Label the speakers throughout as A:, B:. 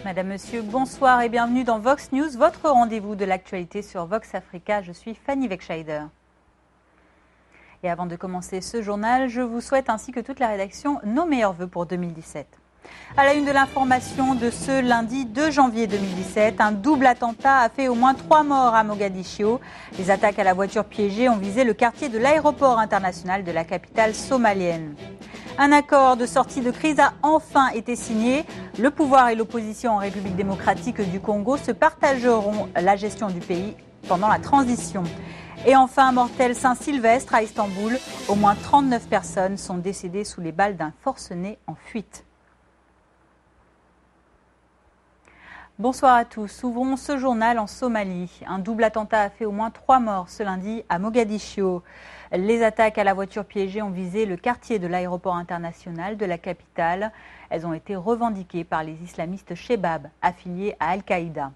A: Madame, Monsieur, bonsoir et bienvenue dans Vox News, votre rendez-vous de l'actualité sur Vox Africa. Je suis Fanny Wegscheider. Et avant de commencer ce journal, je vous souhaite ainsi que toute la rédaction nos meilleurs vœux pour 2017. À la une de l'information de ce lundi 2 janvier 2017, un double attentat a fait au moins 3 morts à Mogadiscio. Les attaques à la voiture piégée ont visé le quartier de l'aéroport international de la capitale somalienne. Un accord de sortie de crise a enfin été signé. Le pouvoir et l'opposition en République démocratique du Congo se partageront la gestion du pays pendant la transition. Et enfin, un mortel Saint-Sylvestre à Istanbul. Au moins 39 personnes sont décédées sous les balles d'un forcené en fuite. Bonsoir à tous. Ouvrons ce journal en Somalie. Un double attentat a fait au moins 3 morts ce lundi à Mogadiscio. Les attaques à la voiture piégée ont visé le quartier de l'aéroport international de la capitale. Elles ont été revendiquées par les islamistes Chebab, affiliés à Al-Qaïda.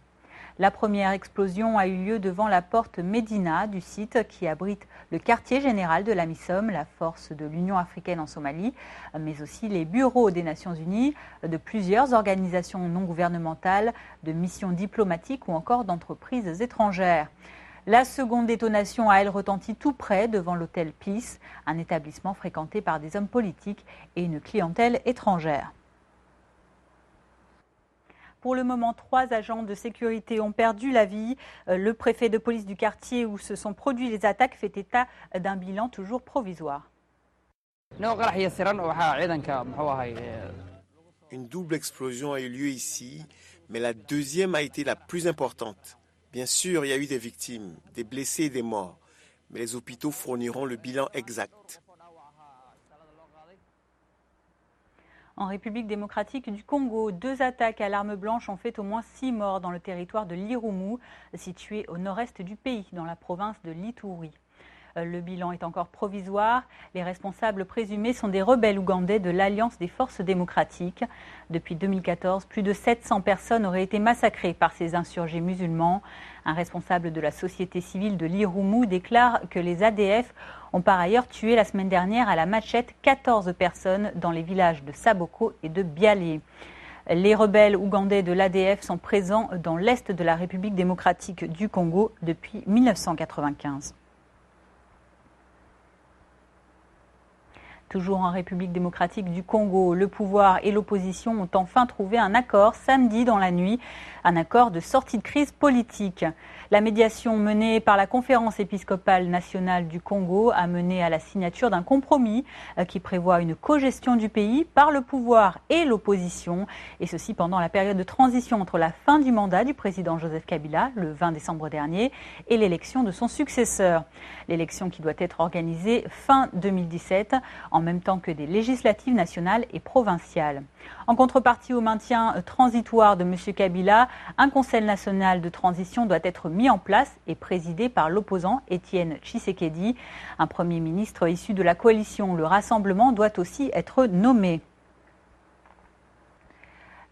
A: La première explosion a eu lieu devant la porte Médina du site qui abrite le quartier général de la MISOM, la force de l'Union africaine en Somalie, mais aussi les bureaux des Nations Unies, de plusieurs organisations non gouvernementales, de missions diplomatiques ou encore d'entreprises étrangères. La seconde détonation a, elle, retenti tout près devant l'hôtel Peace, un établissement fréquenté par des hommes politiques et une clientèle étrangère. Pour le moment, 3 agents de sécurité ont perdu la vie. Le préfet de police du quartier où se sont produites les attaques fait état d'un bilan toujours provisoire.
B: Une double explosion a eu lieu ici, mais la deuxième a été la plus importante. Bien sûr, il y a eu des victimes, des blessés et des morts, mais les hôpitaux fourniront le bilan exact.
A: En République démocratique du Congo, 2 attaques à l'arme blanche ont fait au moins 6 morts dans le territoire de l'Irumu, situé au nord-est du pays, dans la province de l'Ituri. Le bilan est encore provisoire. Les responsables présumés sont des rebelles ougandais de l'Alliance des forces démocratiques. Depuis 2014, plus de 700 personnes auraient été massacrées par ces insurgés musulmans. Un responsable de la société civile de l'Irumu déclare que les ADF ont par ailleurs tué la semaine dernière à la machette 14 personnes dans les villages de Saboko et de Bialé. Les rebelles ougandais de l'ADF sont présents dans l'est de la République démocratique du Congo depuis 1995. Toujours en République démocratique du Congo, le pouvoir et l'opposition ont enfin trouvé un accord samedi dans la nuit, un accord de sortie de crise politique. La médiation menée par la Conférence épiscopale nationale du Congo a mené à la signature d'un compromis qui prévoit une cogestion du pays par le pouvoir et l'opposition, et ceci pendant la période de transition entre la fin du mandat du président Joseph Kabila, le 20 décembre dernier, et l'élection de son successeur. L'élection qui doit être organisée fin 2017, en même temps que des législatives nationales et provinciales. En contrepartie au maintien transitoire de M. Kabila, un conseil national de transition doit être mis en place et présidé par l'opposant Étienne Tshisekedi. Un premier ministre issu de la coalition Le Rassemblement doit aussi être nommé.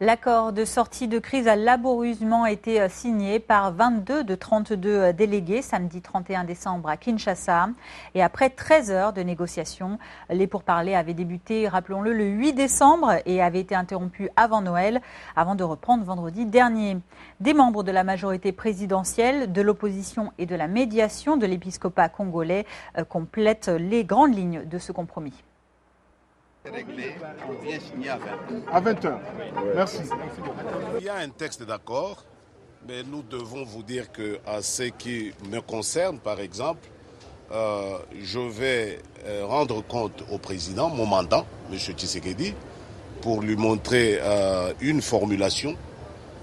A: L'accord de sortie de crise a laborieusement été signé par 22 de 32 délégués samedi 31 décembre à Kinshasa. Et après 13 heures de négociations, les pourparlers avaient débuté, rappelons-le, le 8 décembre et avaient été interrompus avant Noël, avant de reprendre vendredi dernier. Des membres de la majorité présidentielle, de l'opposition et de la médiation de l'épiscopat congolais complètent les grandes lignes de ce compromis.
C: Réglé, on vient signer
D: à 20h. Merci.
E: Il y a un texte d'accord, mais nous devons vous dire qu'à ce qui me concerne, par exemple, je vais rendre compte au président, mon mandant, M. Tshisekedi, pour lui montrer une formulation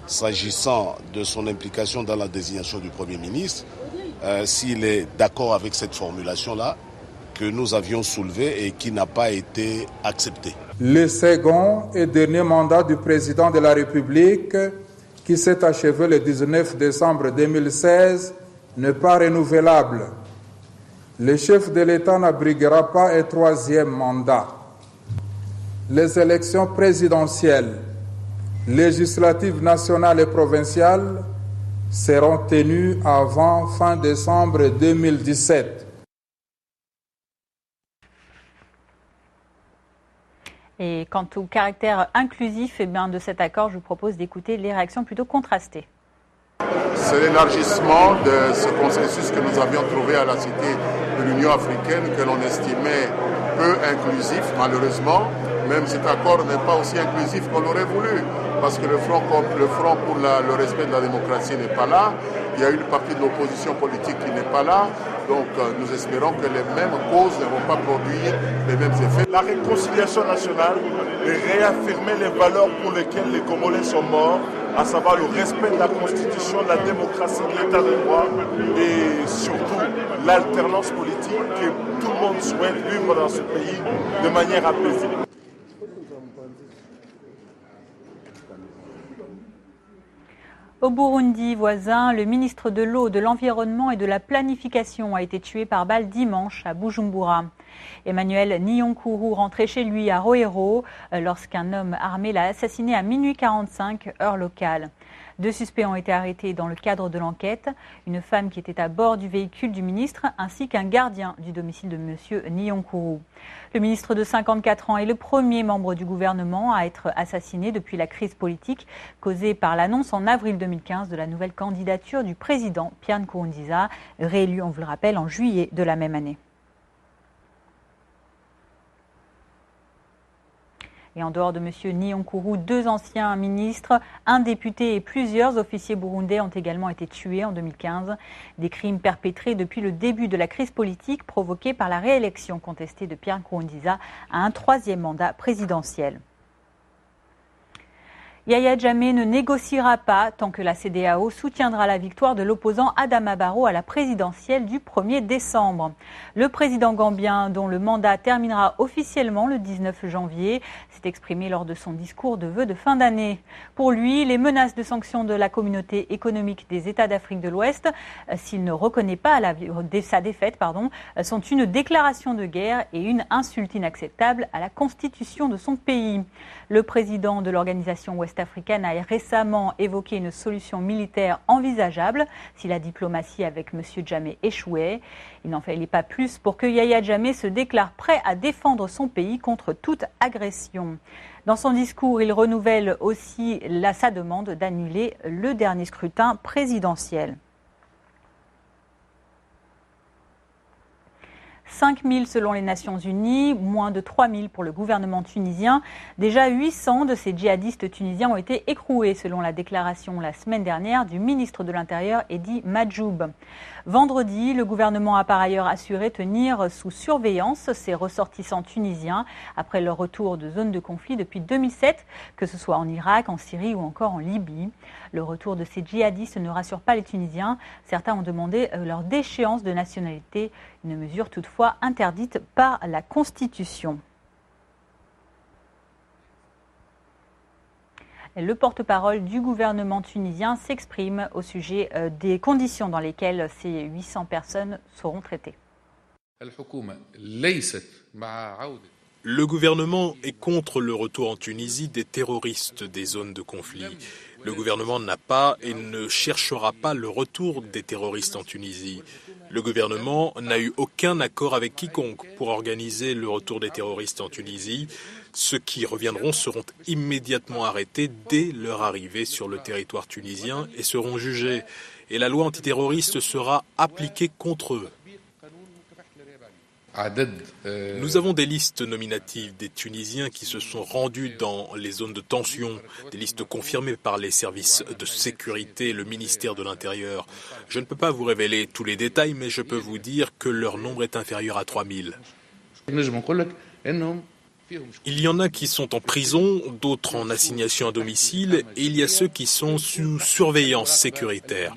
E: s'agissant de son implication dans la désignation du Premier ministre. S'il est d'accord avec cette formulation-là, que nous avions soulevé et qui n'a pas été accepté.
D: Le second et dernier mandat du président de la République, qui s'est achevé le 19 décembre 2016, n'est pas renouvelable. Le chef de l'État n'abriguera pas un troisième mandat. Les élections présidentielles, législatives nationales et provinciales seront tenues avant fin décembre 2017.
A: Et quant au caractère inclusif de cet accord, je vous propose d'écouter les réactions plutôt contrastées.
F: C'est l'élargissement de ce consensus que nous avions trouvé à la Cité de l'Union africaine, que l'on estimait peu inclusif, malheureusement. Même cet accord n'est pas aussi inclusif qu'on l'aurait voulu, parce que le front pour le respect de la démocratie n'est pas là. Il y a une partie de l'opposition politique qui n'est pas là. Donc nous espérons que les mêmes causes ne vont pas produire les mêmes effets.
G: La réconciliation nationale et réaffirmer les valeurs pour lesquelles les Congolais sont morts, à savoir le respect de la Constitution, de la démocratie, de l'état de droit et surtout l'alternance politique que tout le monde souhaite vivre dans ce pays de manière apaisée.
A: Au Burundi voisin, le ministre de l'Eau, de l'Environnement et de la Planification a été tué par balle dimanche à Bujumbura. Emmanuel Niyonkuru rentrait chez lui à Roero lorsqu'un homme armé l'a assassiné à minuit 45, heure locale. 2 suspects ont été arrêtés dans le cadre de l'enquête, une femme qui était à bord du véhicule du ministre ainsi qu'un gardien du domicile de M. Niyonkuru. Le ministre de 54 ans est le premier membre du gouvernement à être assassiné depuis la crise politique causée par l'annonce en avril 2015 de la nouvelle candidature du président Pierre Nkurunziza, réélu, on vous le rappelle, en juillet de la même année. Et en dehors de M. Niyonkuru, 2 anciens ministres, un député et plusieurs officiers burundais ont également été tués en 2015. Des crimes perpétrés depuis le début de la crise politique provoquée par la réélection contestée de Pierre Nkurunziza à un 3e mandat présidentiel. Yahya Jammeh ne négociera pas tant que la CEDEAO soutiendra la victoire de l'opposant Adama Barrow à la présidentielle du 1er décembre. Le président gambien, dont le mandat terminera officiellement le 19 janvier, s'est exprimé lors de son discours de vœux de fin d'année. Pour lui, les menaces de sanctions de la communauté économique des États d'Afrique de l'Ouest, s'il ne reconnaît pas sa défaite, sont une déclaration de guerre et une insulte inacceptable à la constitution de son pays. Le président de l'organisation ouest-africaine a récemment évoqué une solution militaire envisageable si la diplomatie avec M. Jammeh échouait. Il n'en fallait pas plus pour que Yahya Jammeh se déclare prêt à défendre son pays contre toute agression. Dans son discours, il renouvelle aussi sa demande d'annuler le dernier scrutin présidentiel. 5 000 selon les Nations Unies, moins de 3 000 pour le gouvernement tunisien. Déjà 800 de ces djihadistes tunisiens ont été écroués selon la déclaration la semaine dernière du ministre de l'Intérieur Edi Majoub. Vendredi, le gouvernement a par ailleurs assuré tenir sous surveillance ces ressortissants tunisiens après leur retour de zone de conflit depuis 2007, que ce soit en Irak, en Syrie ou encore en Libye. Le retour de ces djihadistes ne rassure pas les Tunisiens. Certains ont demandé leur déchéance de nationalité, une mesure toutefois interdite par la Constitution. Le porte-parole du gouvernement tunisien s'exprime au sujet des conditions dans lesquelles ces 800 personnes seront traitées.
H: Le gouvernement est contre le retour en Tunisie des terroristes des zones de conflit. Le gouvernement n'a pas et ne cherchera pas le retour des terroristes en Tunisie. Le gouvernement n'a eu aucun accord avec quiconque pour organiser le retour des terroristes en Tunisie. Ceux qui reviendront seront immédiatement arrêtés dès leur arrivée sur le territoire tunisien et seront jugés. Et la loi antiterroriste sera appliquée contre eux. Nous avons des listes nominatives des Tunisiens qui se sont rendus dans les zones de tension, des listes confirmées par les services de sécurité et le ministère de l'Intérieur. Je ne peux pas vous révéler tous les détails, mais je peux vous dire que leur nombre est inférieur à 3000. Il y en a qui sont en prison, d'autres en assignation à domicile, et il y a ceux qui sont sous surveillance sécuritaire.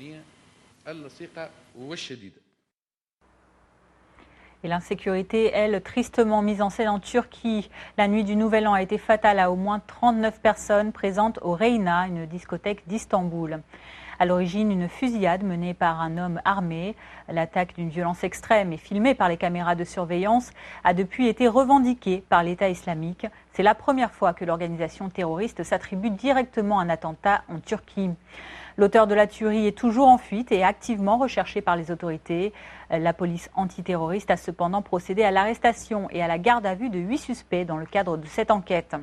A: Et l'insécurité, elle, tristement mise en scène en Turquie. La nuit du Nouvel An a été fatale à au moins 39 personnes présentes au Reyna, une discothèque d'Istanbul. À l'origine, une fusillade menée par un homme armé. L'attaque d'une violence extrême et filmée par les caméras de surveillance a depuis été revendiquée par l'État islamique. C'est la première fois que l'organisation terroriste s'attribue directement un attentat en Turquie. L'auteur de la tuerie est toujours en fuite et activement recherché par les autorités. La police antiterroriste a cependant procédé à l'arrestation et à la garde à vue de 8 suspects dans le cadre de cette enquête.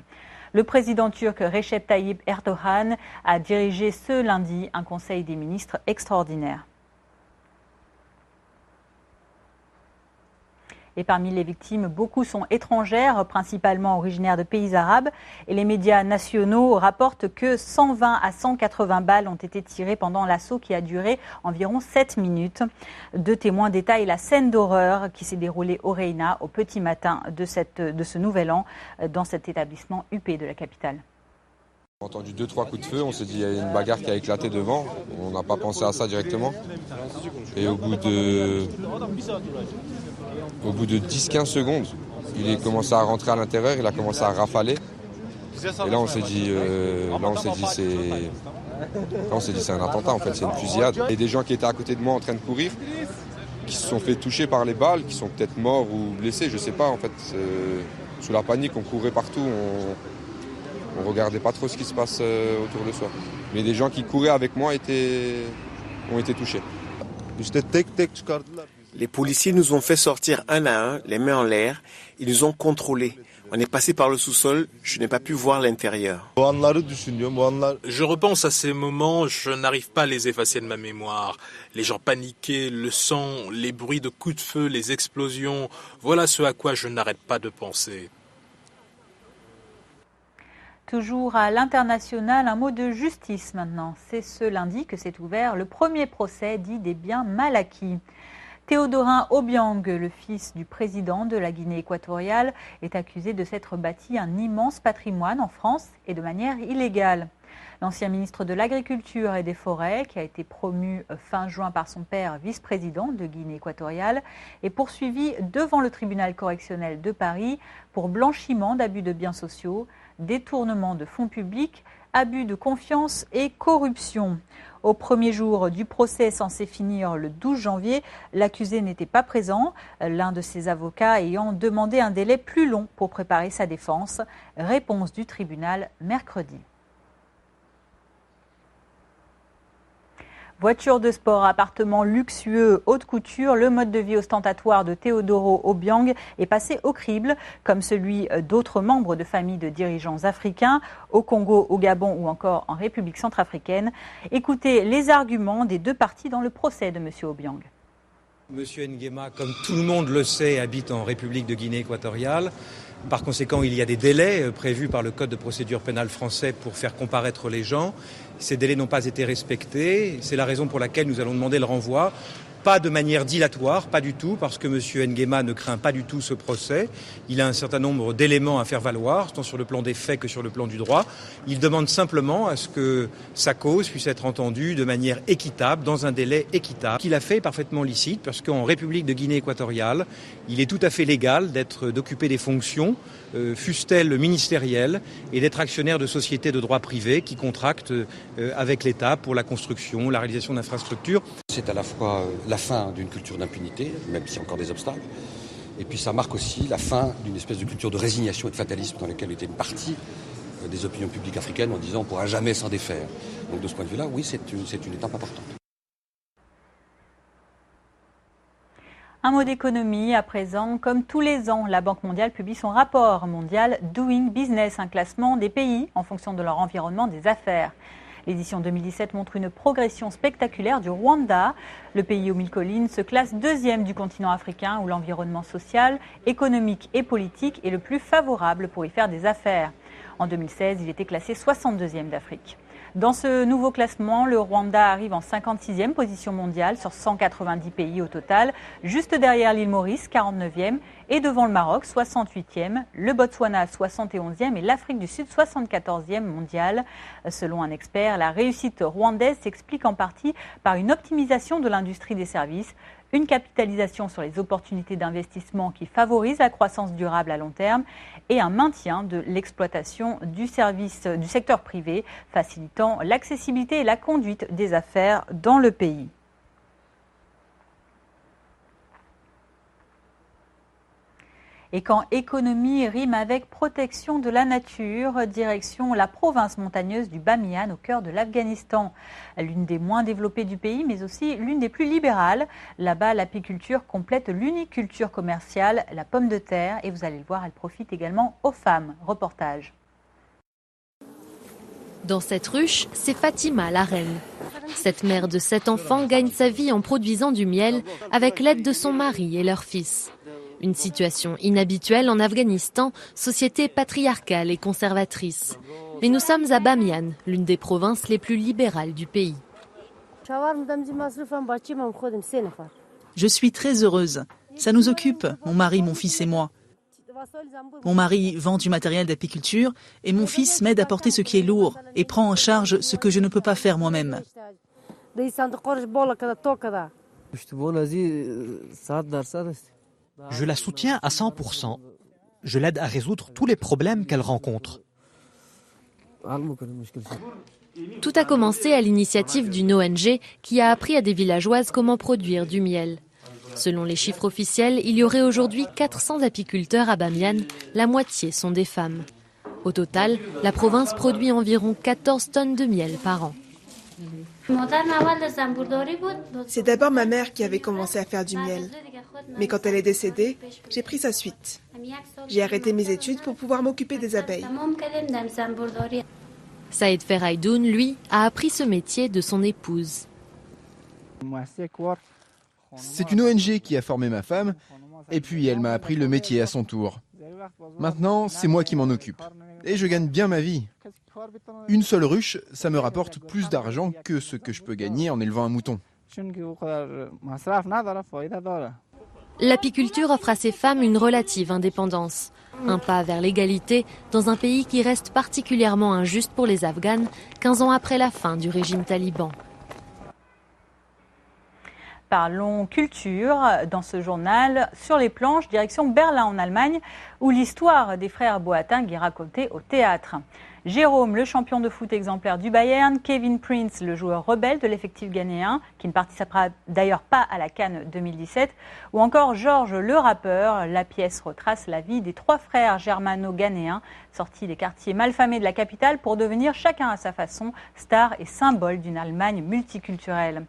A: Le président turc Recep Tayyip Erdogan a dirigé ce lundi un conseil des ministres extraordinaire. Et parmi les victimes, beaucoup sont étrangères, principalement originaires de pays arabes. Et les médias nationaux rapportent que 120 à 180 balles ont été tirées pendant l'assaut qui a duré environ 7 minutes. 2 témoins détaillent la scène d'horreur qui s'est déroulée au Reina au petit matin de ce nouvel an dans cet établissement huppé de la capitale.
I: On a entendu 2-3 coups de feu, on s'est dit il y a une bagarre qui a éclaté devant, on n'a pas pensé à ça directement. Et au bout de 10-15 secondes, il a commencé à rentrer à l'intérieur, il a commencé à rafaler. Et là on s'est dit c'est un attentat en fait, c'est une fusillade. Et des gens qui étaient à côté de moi en train de courir, qui se sont fait toucher par les balles, qui sont peut-être morts ou blessés, je sais pas en fait. Sous la panique, on courait partout, on regardait pas trop ce qui se passe autour de soi. Mais des gens qui couraient avec moi ont été touchés.
B: Les policiers nous ont fait sortir un à un, les mains en l'air. Ils nous ont contrôlés. On est passé par le sous-sol, je n'ai pas pu voir l'intérieur.
H: Je repense à ces moments, je n'arrive pas à les effacer de ma mémoire. Les gens paniqués, le sang, les bruits de coups de feu, les explosions, voilà ce à quoi je n'arrête pas de penser.
A: Toujours à l'international, un mot de justice maintenant. C'est ce lundi que s'est ouvert le premier procès dit des biens mal acquis. Théodorin Obiang, le fils du président de la Guinée équatoriale, est accusé de s'être bâti un immense patrimoine en France et de manière illégale. L'ancien ministre de l'Agriculture et des Forêts, qui a été promu fin juin par son père vice-président de Guinée équatoriale, est poursuivi devant le tribunal correctionnel de Paris pour blanchiment d'abus de biens sociaux, détournement de fonds publics, abus de confiance et corruption. Au premier jour du procès censé finir le 12 janvier, l'accusé n'était pas présent, l'un de ses avocats ayant demandé un délai plus long pour préparer sa défense. Réponse du tribunal mercredi. Voiture de sport, appartement luxueux, haute couture, le mode de vie ostentatoire de Teodoro Obiang est passé au crible, comme celui d'autres membres de familles de dirigeants africains, au Congo, au Gabon ou encore en République centrafricaine. Écoutez les arguments des deux parties dans le procès de M. Obiang.
J: M. Nguema, comme tout le monde le sait, habite en République de Guinée équatoriale. Par conséquent, il y a des délais prévus par le Code de procédure pénale français pour faire comparaître les gens. Ces délais n'ont pas été respectés. C'est la raison pour laquelle nous allons demander le renvoi. Pas de manière dilatoire, pas du tout, parce que M. Nguema ne craint pas du tout ce procès. Il a un certain nombre d'éléments à faire valoir, tant sur le plan des faits que sur le plan du droit. Il demande simplement à ce que sa cause puisse être entendue de manière équitable, dans un délai équitable. Qu'il a fait est parfaitement licite, parce qu'en République de Guinée équatoriale, il est tout à fait légal d'occuper des fonctions, fussent-elles ministérielles, et d'être actionnaire de sociétés de droit privé qui contractent avec l'État pour la construction, la réalisation d'infrastructures.
K: C'est à la fois la fin d'une culture d'impunité, même s'il y a encore des obstacles, et puis ça marque aussi la fin d'une espèce de culture de résignation et de fatalisme dans laquelle était une partie des opinions publiques africaines en disant on ne pourra jamais s'en défaire. Donc de ce point de vue-là, oui, c'est une étape importante.
A: Un mot d'économie à présent. Comme tous les ans, la Banque mondiale publie son rapport mondial Doing Business, un classement des pays en fonction de leur environnement des affaires. L'édition 2017 montre une progression spectaculaire du Rwanda. Le pays aux 1000 collines se classe deuxième du continent africain où l'environnement social, économique et politique est le plus favorable pour y faire des affaires. En 2016, il était classé 62e d'Afrique. Dans ce nouveau classement, le Rwanda arrive en 56e position mondiale sur 190 pays au total, juste derrière l'île Maurice, 49e, et devant le Maroc, 68e, le Botswana, 71e et l'Afrique du Sud, 74e mondial. Selon un expert, la réussite rwandaise s'explique en partie par une optimisation de l'industrie des services, une capitalisation sur les opportunités d'investissement qui favorise la croissance durable à long terme et un maintien de l'exploitation du secteur privé, facilitant l'accessibilité et la conduite des affaires dans le pays. Et quand économie rime avec protection de la nature, direction la province montagneuse du Bamiyan au cœur de l'Afghanistan. L'une des moins développées du pays, mais aussi l'une des plus libérales. Là-bas, l'apiculture complète l'unique culture commerciale, la pomme de terre. Et vous allez le voir, elle profite également aux femmes. Reportage.
L: Dans cette ruche, c'est Fatima, la reine. Cette mère de 7 enfants gagne sa vie en produisant du miel avec l'aide de son mari et leur fils. Une situation inhabituelle en Afghanistan, société patriarcale et conservatrice. Mais nous sommes à Bamiyan, l'une des provinces les plus libérales du pays.
M: Je suis très heureuse. Ça nous occupe, mon mari, mon fils et moi. Mon mari vend du matériel d'apiculture et mon fils m'aide à porter ce qui est lourd et prend en charge ce que je ne peux pas faire moi-même.
N: Je la soutiens à 100%. Je l'aide à résoudre tous les problèmes qu'elle rencontre.
L: Tout a commencé à l'initiative d'une ONG qui a appris à des villageoises comment produire du miel. Selon les chiffres officiels, il y aurait aujourd'hui 400 apiculteurs à Bamiyan, la moitié sont des femmes. Au total, la province produit environ 14 tonnes de miel par an.
O: C'est d'abord ma mère qui avait commencé à faire du miel. Mais quand elle est décédée, j'ai pris sa suite. J'ai arrêté mes études pour pouvoir m'occuper des abeilles.
L: Saïd Ferraïdoun, lui, a appris ce métier de son épouse.
P: C'est une ONG qui a formé ma femme, et puis elle m'a appris le métier à son tour. Maintenant, c'est moi qui m'en occupe. Et je gagne bien ma vie. Une seule ruche, ça me rapporte plus d'argent que ce que je peux gagner en élevant un mouton.
L: L'apiculture offre à ces femmes une relative indépendance. Un pas vers l'égalité dans un pays qui reste particulièrement injuste pour les Afghanes, 15 ans après la fin du régime taliban.
A: Parlons culture dans ce journal sur les planches, direction Berlin en Allemagne, où l'histoire des frères Boateng est racontée au théâtre. Jérôme, le champion de foot exemplaire du Bayern, Kevin Prince, le joueur rebelle de l'effectif ghanéen, qui ne participera d'ailleurs pas à la CAN 2017, ou encore Georges, le rappeur. La pièce retrace la vie des 3 frères germano-ghanéens, sortis des quartiers malfamés de la capitale pour devenir chacun à sa façon stars et symboles d'une Allemagne multiculturelle.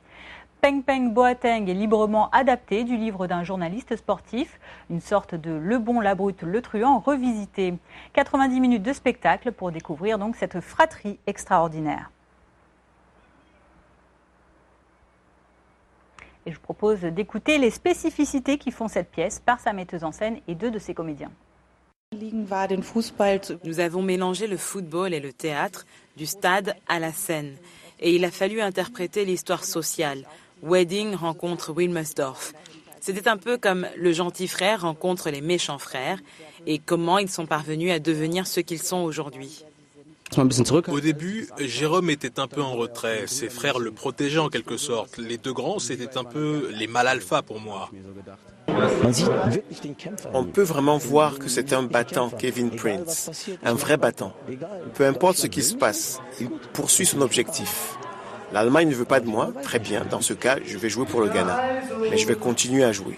A: Peng Peng Boateng est librement adapté du livre d'un journaliste sportif, une sorte de Le Bon, la Brute, le Truand revisité. 90 minutes de spectacle pour découvrir donc cette fratrie extraordinaire. Et je vous propose d'écouter les spécificités qui font cette pièce par sa metteuse en scène et 2 de ses comédiens.
Q: Nous avons mélangé le football et le théâtre, du stade à la scène. Et il a fallu interpréter l'histoire sociale. Wedding rencontre Wilmersdorf. C'était un peu comme le gentil frère rencontre les méchants frères et comment ils sont parvenus à devenir ce qu'ils sont aujourd'hui.
H: Au début, Jérôme était un peu en retrait. Ses frères le protégeaient en quelque sorte. Les 2 grands, c'était un peu les mâles alpha pour moi.
B: On peut vraiment voir que c'est un battant, Kevin Prince. Un vrai battant. Peu importe ce qui se passe, il poursuit son objectif. L'Allemagne ne veut pas de moi, très bien. Dans ce cas, je vais jouer pour le Ghana. Mais je vais continuer à jouer.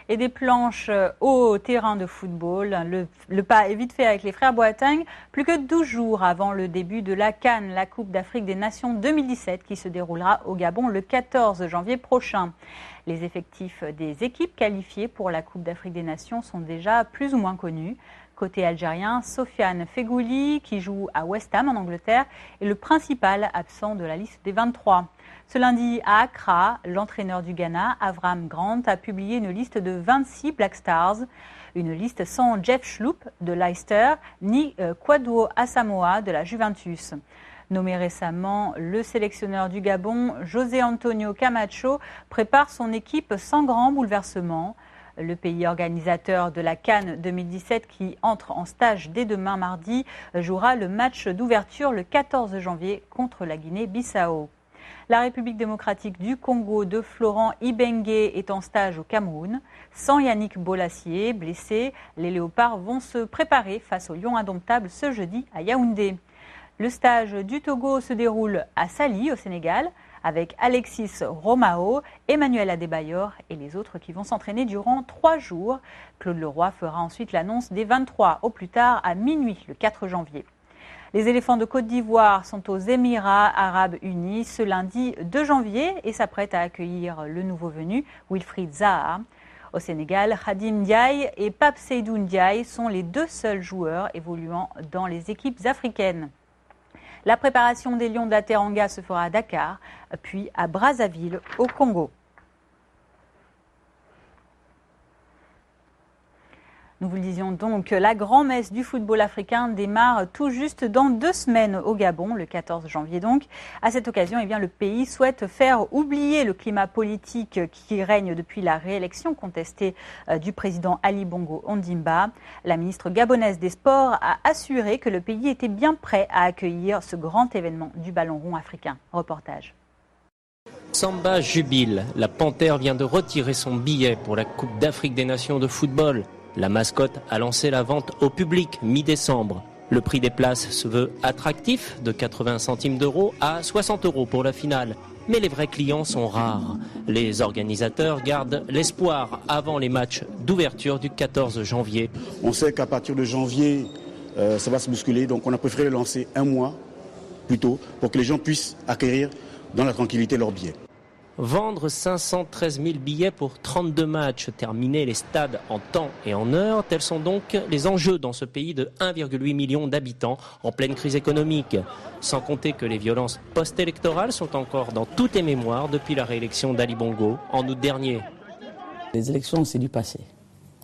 A: Et des planches au terrain de football. Le pas est vite fait avec les frères Boateng. Plus que 12 jours avant le début de la CAN, la Coupe d'Afrique des Nations 2017, qui se déroulera au Gabon le 14 janvier prochain. Les effectifs des équipes qualifiées pour la Coupe d'Afrique des Nations sont déjà plus ou moins connus. Côté algérien, Sofiane Fegouli, qui joue à West Ham en Angleterre, est le principal absent de la liste des 23. Ce lundi, à Accra, l'entraîneur du Ghana, Avram Grant, a publié une liste de 26 Black Stars. Une liste sans Jeff Schlupp de Leicester, ni Kwadwo Asamoah de la Juventus. Nommé récemment le sélectionneur du Gabon, José Antonio Camacho, prépare son équipe sans grand bouleversement. Le pays organisateur de la CAN 2017, qui entre en stage dès demain mardi, jouera le match d'ouverture le 14 janvier contre la Guinée-Bissau. La République démocratique du Congo de Florent Ibenge est en stage au Cameroun. Sans Yannick Bolassier, blessé, les Léopards vont se préparer face aux Lions indomptables ce jeudi à Yaoundé. Le stage du Togo se déroule à Saly, au Sénégal, avec Alexis Romao, Emmanuel Adebayor et les autres qui vont s'entraîner durant 3 jours. Claude Leroy fera ensuite l'annonce des 23 au plus tard à minuit, le 4 janvier. Les éléphants de Côte d'Ivoire sont aux Émirats Arabes Unis ce lundi 2 janvier et s'apprêtent à accueillir le nouveau venu, Wilfried Zaha. Au Sénégal, Khadim Ndiaye et Pape Seydou Ndiaye sont les 2 seuls joueurs évoluant dans les équipes africaines. La préparation des Lions de la Teranga se fera à Dakar, puis à Brazzaville, au Congo. Nous vous le disions donc, la grand-messe du football africain démarre tout juste dans 2 semaines au Gabon, le 14 janvier donc. À cette occasion, le pays souhaite faire oublier le climat politique qui règne depuis la réélection contestée du président Ali Bongo Ondimba. La ministre gabonaise des Sports a assuré que le pays était bien prêt à accueillir ce grand événement du ballon rond africain. Reportage.
R: Samba jubile. La Panthère vient de retirer son billet pour la Coupe d'Afrique des Nations de football. La mascotte a lancé la vente au public mi-décembre. Le prix des places se veut attractif, de 80 centimes d'euros à 60 € pour la finale. Mais les vrais clients sont rares. Les organisateurs gardent l'espoir avant les matchs d'ouverture du 14 janvier.
S: On sait qu'à partir de janvier, ça va se bousculer, donc on a préféré lancer 1 mois plus tôt pour que les gens puissent acquérir dans la tranquillité leurs billets.
R: Vendre 513 000 billets pour 32 matchs, terminer les stades en temps et en heure, tels sont donc les enjeux dans ce pays de 1,8 million d'habitants en pleine crise économique. Sans compter que les violences post-électorales sont encore dans toutes les mémoires depuis la réélection d'Ali Bongo en août dernier.
T: Les élections, c'est du passé.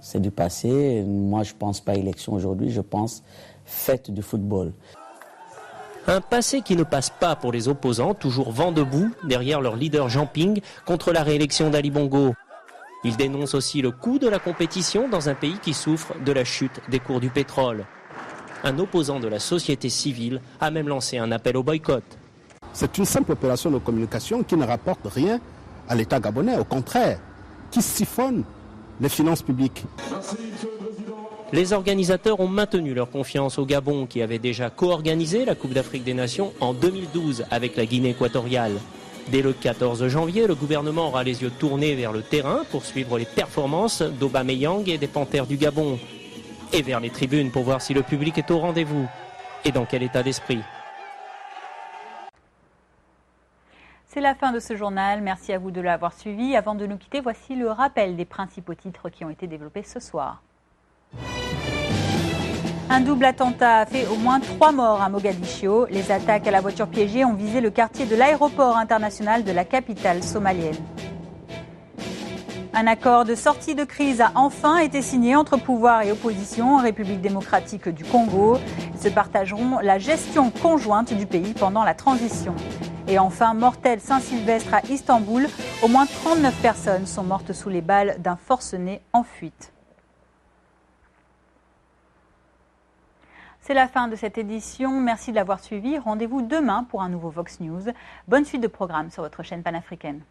T: C'est du passé. Moi, je ne pense pas élection aujourd'hui, je pense fête du football.
R: Un passé qui ne passe pas pour les opposants, toujours vent debout derrière leur leader Jean Ping contre la réélection d'Ali Bongo. Il dénonce aussi le coût de la compétition dans un pays qui souffre de la chute des cours du pétrole. Un opposant de la société civile a même lancé un appel au boycott.
U: C'est une simple opération de communication qui ne rapporte rien à l'État gabonais, au contraire, qui siphonne les finances publiques.
R: Les organisateurs ont maintenu leur confiance au Gabon qui avait déjà co-organisé la Coupe d'Afrique des Nations en 2012 avec la Guinée équatoriale. Dès le 14 janvier, le gouvernement aura les yeux tournés vers le terrain pour suivre les performances d'Aubameyang et des Panthères du Gabon. Et vers les tribunes pour voir si le public est au rendez-vous et dans quel état d'esprit.
A: C'est la fin de ce journal. Merci à vous de l'avoir suivi. Avant de nous quitter, voici le rappel des principaux titres qui ont été développés ce soir. Un double attentat a fait au moins 3 morts à Mogadiscio. Les attaques à la voiture piégée ont visé le quartier de l'aéroport international de la capitale somalienne. Un accord de sortie de crise a enfin été signé entre pouvoir et opposition en République démocratique du Congo. Ils se partageront la gestion conjointe du pays pendant la transition. Et enfin, mortel Saint-Sylvestre à Istanbul. Au moins 39 personnes sont mortes sous les balles d'un forcené en fuite. C'est la fin de cette édition. Merci de l'avoir suivi. Rendez-vous demain pour un nouveau Vox News. Bonne suite de programme sur votre chaîne panafricaine.